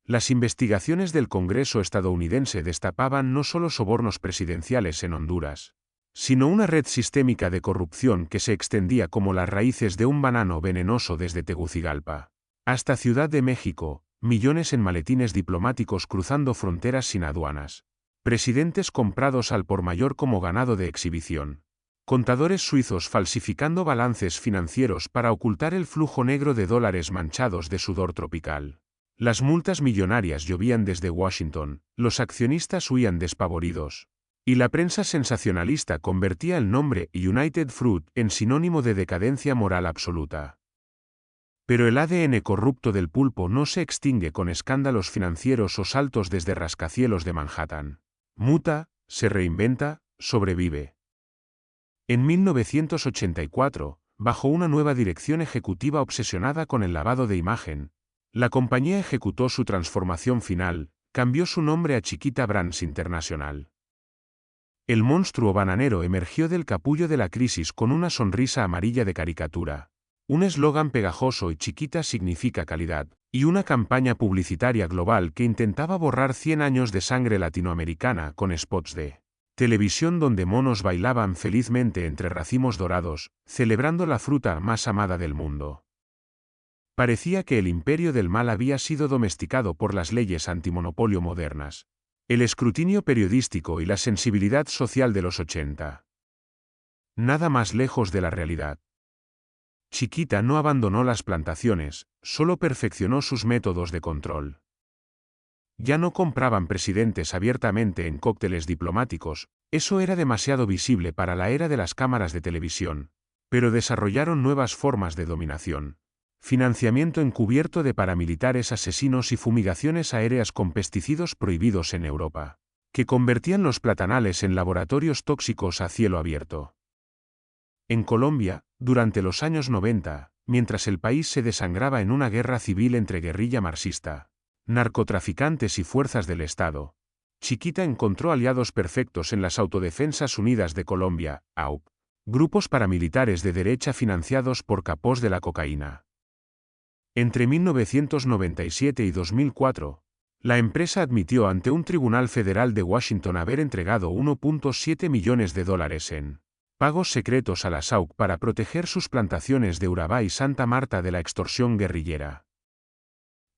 Las investigaciones del Congreso estadounidense destapaban no solo sobornos presidenciales en Honduras, sino una red sistémica de corrupción que se extendía como las raíces de un banano venenoso desde Tegucigalpa hasta Ciudad de México, millones en maletines diplomáticos cruzando fronteras sin aduanas, presidentes comprados al por mayor como ganado de exhibición, contadores suizos falsificando balances financieros para ocultar el flujo negro de dólares manchados de sudor tropical. Las multas millonarias llovían desde Washington, los accionistas huían despavoridos, y la prensa sensacionalista convertía el nombre United Fruit en sinónimo de decadencia moral absoluta. Pero el ADN corrupto del pulpo no se extingue con escándalos financieros o saltos desde rascacielos de Manhattan. Muta, se reinventa, sobrevive. En 1984, bajo una nueva dirección ejecutiva obsesionada con el lavado de imagen, la compañía ejecutó su transformación final, cambió su nombre a Chiquita Brands International. El monstruo bananero emergió del capullo de la crisis con una sonrisa amarilla de caricatura, Un eslogan pegajoso y Chiquita significa calidad, y una campaña publicitaria global que intentaba borrar 100 años de sangre latinoamericana con spots de televisión donde monos bailaban felizmente entre racimos dorados, celebrando la fruta más amada del mundo. Parecía que el imperio del mal había sido domesticado por las leyes antimonopolio modernas, el escrutinio periodístico y la sensibilidad social de los 80. Nada más lejos de la realidad. Chiquita no abandonó las plantaciones, solo perfeccionó sus métodos de control. Ya no compraban presidentes abiertamente en cócteles diplomáticos, eso era demasiado visible para la era de las cámaras de televisión, pero desarrollaron nuevas formas de dominación. Financiamiento encubierto de paramilitares asesinos y fumigaciones aéreas con pesticidas prohibidos en Europa, que convertían los platanales en laboratorios tóxicos a cielo abierto. En Colombia, durante los años 90, mientras el país se desangraba en una guerra civil entre guerrilla marxista, narcotraficantes y fuerzas del Estado, Chiquita encontró aliados perfectos en las Autodefensas Unidas de Colombia, AUC, grupos paramilitares de derecha financiados por capós de la cocaína. Entre 1997 y 2004, la empresa admitió ante un tribunal federal de Washington haber entregado $1.7 millones en pagos secretos a la AUC para proteger sus plantaciones de Urabá y Santa Marta de la extorsión guerrillera.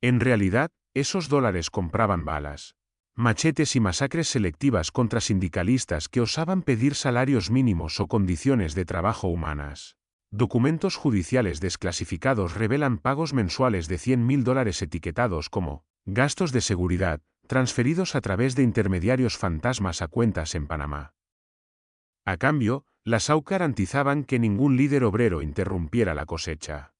En realidad, esos dólares compraban balas, machetes y masacres selectivas contra sindicalistas que osaban pedir salarios mínimos o condiciones de trabajo humanas. Documentos judiciales desclasificados revelan pagos mensuales de $100.000 etiquetados como gastos de seguridad, transferidos a través de intermediarios fantasmas a cuentas en Panamá. A cambio, las AUC garantizaban que ningún líder obrero interrumpiera la cosecha.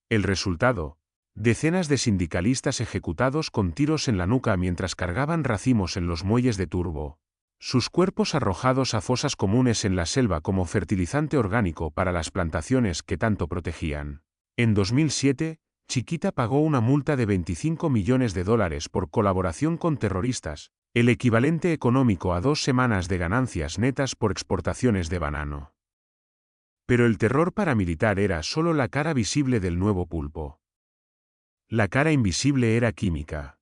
El resultado: decenas de sindicalistas ejecutados con tiros en la nuca mientras cargaban racimos en los muelles de Turbo, sus cuerpos arrojados a fosas comunes en la selva como fertilizante orgánico para las plantaciones que tanto protegían. En 2007, Chiquita pagó una multa de $25 millones por colaboración con terroristas, el equivalente económico a 2 semanas de ganancias netas por exportaciones de banano. Pero el terror paramilitar era solo la cara visible del nuevo pulpo. La cara invisible era química.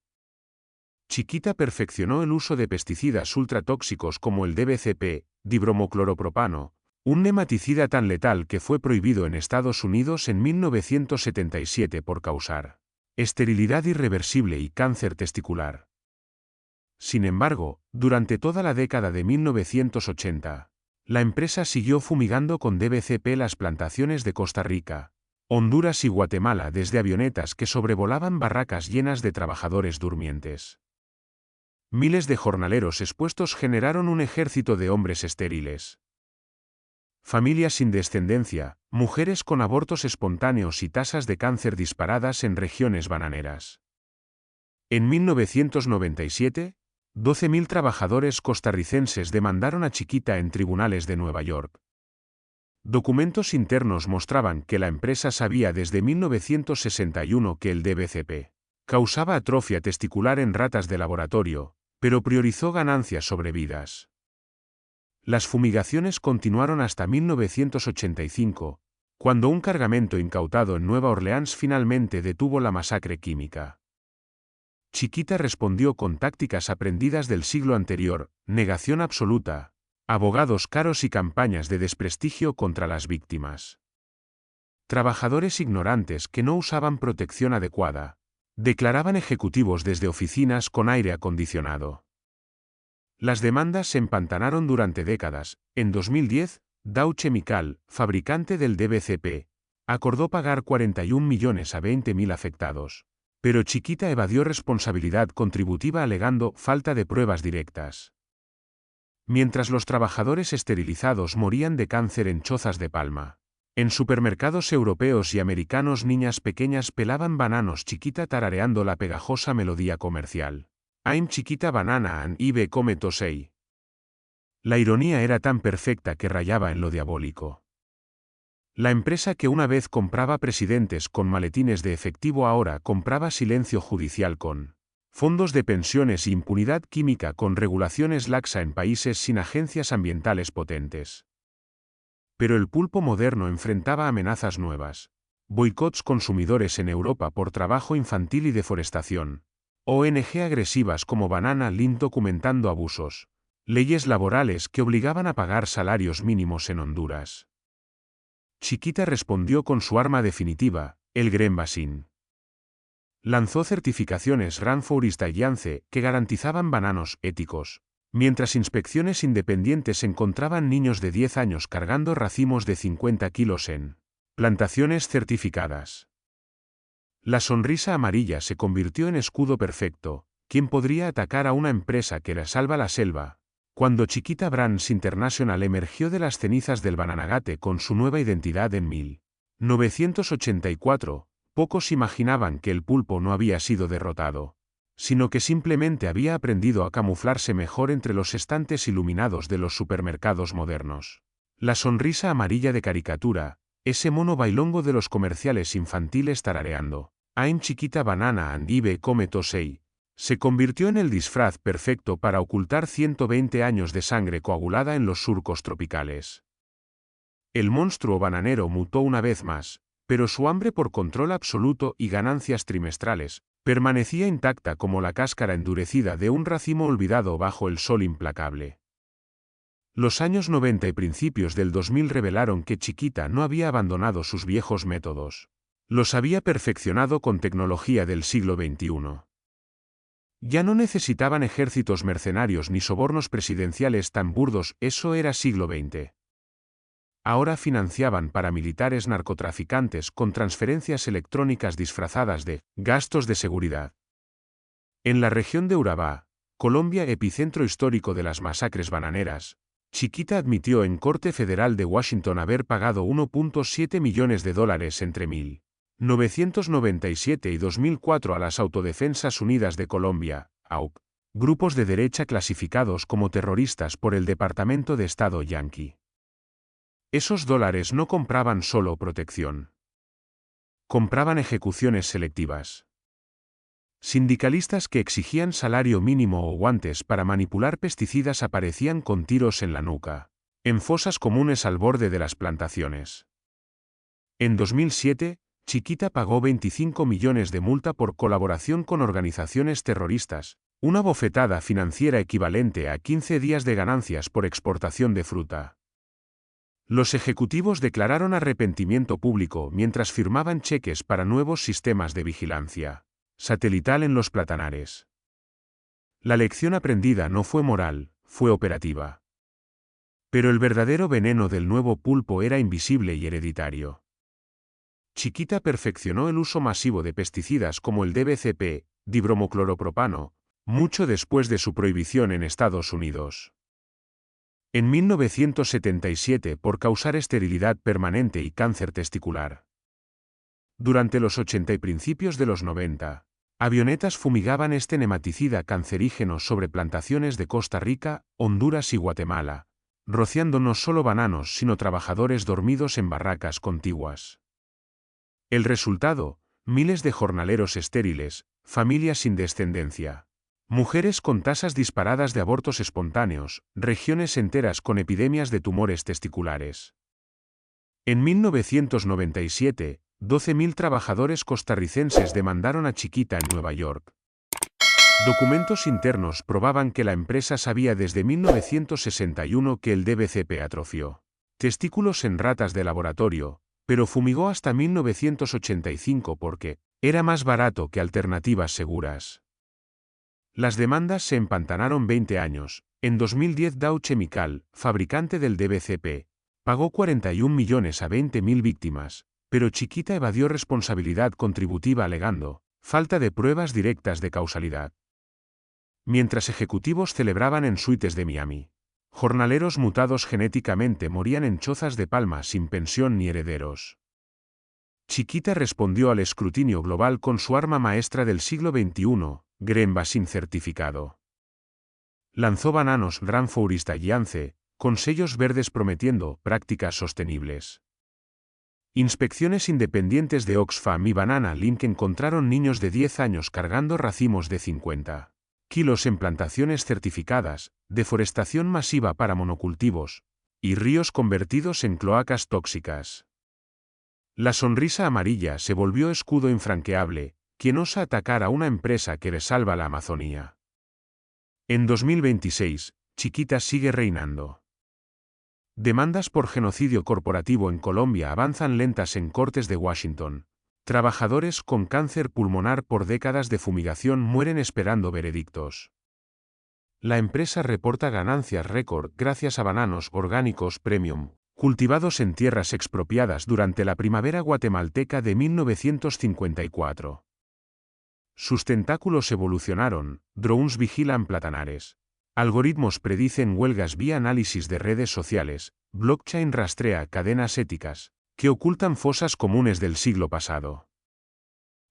Chiquita perfeccionó el uso de pesticidas ultratóxicos como el DBCP, dibromocloropropano, un nematicida tan letal que fue prohibido en Estados Unidos en 1977 por causar esterilidad irreversible y cáncer testicular. Sin embargo, durante toda la década de 1980, la empresa siguió fumigando con DBCP las plantaciones de Costa Rica, Honduras y Guatemala desde avionetas que sobrevolaban barracas llenas de trabajadores durmientes. Miles de jornaleros expuestos generaron un ejército de hombres estériles. Familias sin descendencia, mujeres con abortos espontáneos y tasas de cáncer disparadas en regiones bananeras. En 1997, 12.000 trabajadores costarricenses demandaron a Chiquita en tribunales de Nueva York. Documentos internos mostraban que la empresa sabía desde 1961 que el DBCP causaba atrofia testicular en ratas de laboratorio, pero priorizó ganancias sobre vidas. Las fumigaciones continuaron hasta 1985, cuando un cargamento incautado en Nueva Orleans finalmente detuvo la masacre química. Chiquita respondió con tácticas aprendidas del siglo anterior: negación absoluta, abogados caros y campañas de desprestigio contra las víctimas. Trabajadores ignorantes que no usaban protección adecuada, declaraban ejecutivos desde oficinas con aire acondicionado. Las demandas se empantanaron durante décadas. En 2010, Dow Chemical, fabricante del DBCP, acordó pagar 41 millones a 20.000 afectados. Pero Chiquita evadió responsabilidad contributiva alegando falta de pruebas directas. Mientras los trabajadores esterilizados morían de cáncer en chozas de palma, en supermercados europeos y americanos niñas pequeñas pelaban bananos, Chiquita tarareando la pegajosa melodía comercial: I'm Chiquita Banana and Ibe come tosei. La ironía era tan perfecta que rayaba en lo diabólico. La empresa que una vez compraba presidentes con maletines de efectivo ahora compraba silencio judicial con fondos de pensiones e impunidad química con regulaciones laxa en países sin agencias ambientales potentes. Pero el pulpo moderno enfrentaba amenazas nuevas. Boicots consumidores en Europa por trabajo infantil y deforestación. ONG agresivas como Banana Link documentando abusos. Leyes laborales que obligaban a pagar salarios mínimos en Honduras. Chiquita respondió con su arma definitiva, el Green Basin. Lanzó certificaciones Rainforest Alliance que garantizaban bananos éticos, mientras inspecciones independientes encontraban niños de 10 años cargando racimos de 50 kilos en plantaciones certificadas. La sonrisa amarilla se convirtió en escudo perfecto. ¿Quién podría atacar a una empresa que la salva la selva? Cuando Chiquita Brands International emergió de las cenizas del Bananagate con su nueva identidad en 1984, pocos imaginaban que el pulpo no había sido derrotado, sino que simplemente había aprendido a camuflarse mejor entre los estantes iluminados de los supermercados modernos. La sonrisa amarilla de caricatura, ese mono bailongo de los comerciales infantiles tarareando "I'm Chiquita Banana and Ibe come tosei", se convirtió en el disfraz perfecto para ocultar 120 años de sangre coagulada en los surcos tropicales. El monstruo bananero mutó una vez más, pero su hambre por control absoluto y ganancias trimestrales permanecía intacta como la cáscara endurecida de un racimo olvidado bajo el sol implacable. Los años 90 y principios del 2000 revelaron que Chiquita no había abandonado sus viejos métodos. Los había perfeccionado con tecnología del siglo XXI. Ya no necesitaban ejércitos mercenarios ni sobornos presidenciales tan burdos, eso era siglo XX. Ahora financiaban paramilitares narcotraficantes con transferencias electrónicas disfrazadas de gastos de seguridad. En la región de Urabá, Colombia, epicentro histórico de las masacres bananeras, Chiquita admitió en Corte Federal de Washington haber pagado $1.7 millones entre 1997 y 2004 a las Autodefensas Unidas de Colombia, AUC, grupos de derecha clasificados como terroristas por el Departamento de Estado yanqui. Esos dólares no compraban solo protección. Compraban ejecuciones selectivas. Sindicalistas que exigían salario mínimo o guantes para manipular pesticidas aparecían con tiros en la nuca, en fosas comunes al borde de las plantaciones. En 2007, Chiquita pagó 25 millones de multa por colaboración con organizaciones terroristas, una bofetada financiera equivalente a 15 días de ganancias por exportación de fruta. Los ejecutivos declararon arrepentimiento público mientras firmaban cheques para nuevos sistemas de vigilancia satelital en los platanares. La lección aprendida no fue moral, fue operativa. Pero el verdadero veneno del nuevo pulpo era invisible y hereditario. Chiquita perfeccionó el uso masivo de pesticidas como el DBCP, dibromocloropropano, mucho después de su prohibición en Estados Unidos. En 1977 por causar esterilidad permanente y cáncer testicular. Durante los 80 y principios de los 90, avionetas fumigaban este nematicida cancerígeno sobre plantaciones de Costa Rica, Honduras y Guatemala, rociando no solo bananos sino trabajadores dormidos en barracas contiguas. El resultado, miles de jornaleros estériles, familias sin descendencia. Mujeres con tasas disparadas de abortos espontáneos, regiones enteras con epidemias de tumores testiculares. En 1997, 12.000 trabajadores costarricenses demandaron a Chiquita en Nueva York. Documentos internos probaban que la empresa sabía desde 1961 que el DBCP atrofió testículos en ratas de laboratorio, pero fumigó hasta 1985 porque era más barato que alternativas seguras. Las demandas se empantanaron 20 años. En 2010 Dow Chemical, fabricante del DBCP, pagó 41 millones a 20.000 víctimas, pero Chiquita evadió responsabilidad contributiva alegando falta de pruebas directas de causalidad. Mientras ejecutivos celebraban en suites de Miami, jornaleros mutados genéticamente morían en chozas de palma sin pensión ni herederos. Chiquita respondió al escrutinio global con su arma maestra del siglo XXI, Green Basin certificado. Lanzó bananos Rainforest Alliance, con sellos verdes prometiendo prácticas sostenibles. Inspecciones independientes de Oxfam y Banana Link encontraron niños de 10 años cargando racimos de 50 kilos en plantaciones certificadas, deforestación masiva para monocultivos, y ríos convertidos en cloacas tóxicas. La sonrisa amarilla se volvió escudo infranqueable, quien osa atacar a una empresa que le salva la Amazonía. En 2026, Chiquita sigue reinando. Demandas por genocidio corporativo en Colombia avanzan lentas en cortes de Washington. Trabajadores con cáncer pulmonar por décadas de fumigación mueren esperando veredictos. La empresa reporta ganancias récord gracias a bananos orgánicos premium, cultivados en tierras expropiadas durante la primavera guatemalteca de 1954. Sus tentáculos evolucionaron, drones vigilan platanares. Algoritmos predicen huelgas vía análisis de redes sociales, blockchain rastrea cadenas éticas, que ocultan fosas comunes del siglo pasado.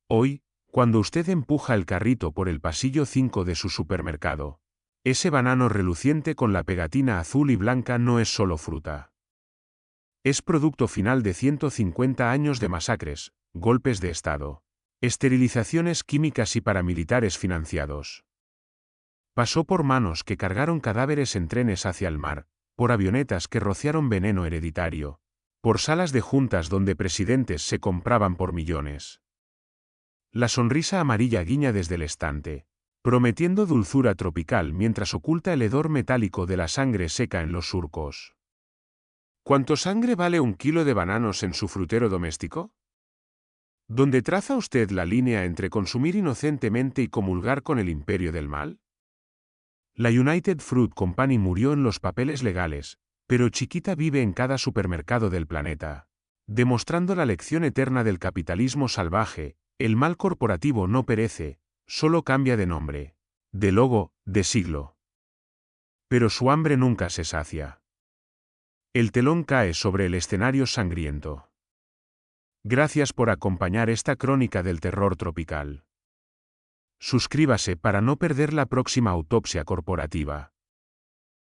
Hoy, cuando usted empuja el carrito por el pasillo 5 de su supermercado, ese banano reluciente con la pegatina azul y blanca no es solo fruta. Es producto final de 150 años de masacres, golpes de Estado, esterilizaciones químicas y paramilitares financiados. Pasó por manos que cargaron cadáveres en trenes hacia el mar, por avionetas que rociaron veneno hereditario, por salas de juntas donde presidentes se compraban por millones. La sonrisa amarilla guiña desde el estante, prometiendo dulzura tropical mientras oculta el hedor metálico de la sangre seca en los surcos. ¿Cuánto sangre vale un kilo de bananos en su frutero doméstico? ¿Dónde traza usted la línea entre consumir inocentemente y comulgar con el imperio del mal? La United Fruit Company murió en los papeles legales, pero Chiquita vive en cada supermercado del planeta, demostrando la lección eterna del capitalismo salvaje: el mal corporativo no perece, solo cambia de nombre, de logo, de siglo. Pero su hambre nunca se sacia. El telón cae sobre el escenario sangriento. Gracias por acompañar esta crónica del terror tropical. Suscríbase para no perder la próxima autopsia corporativa.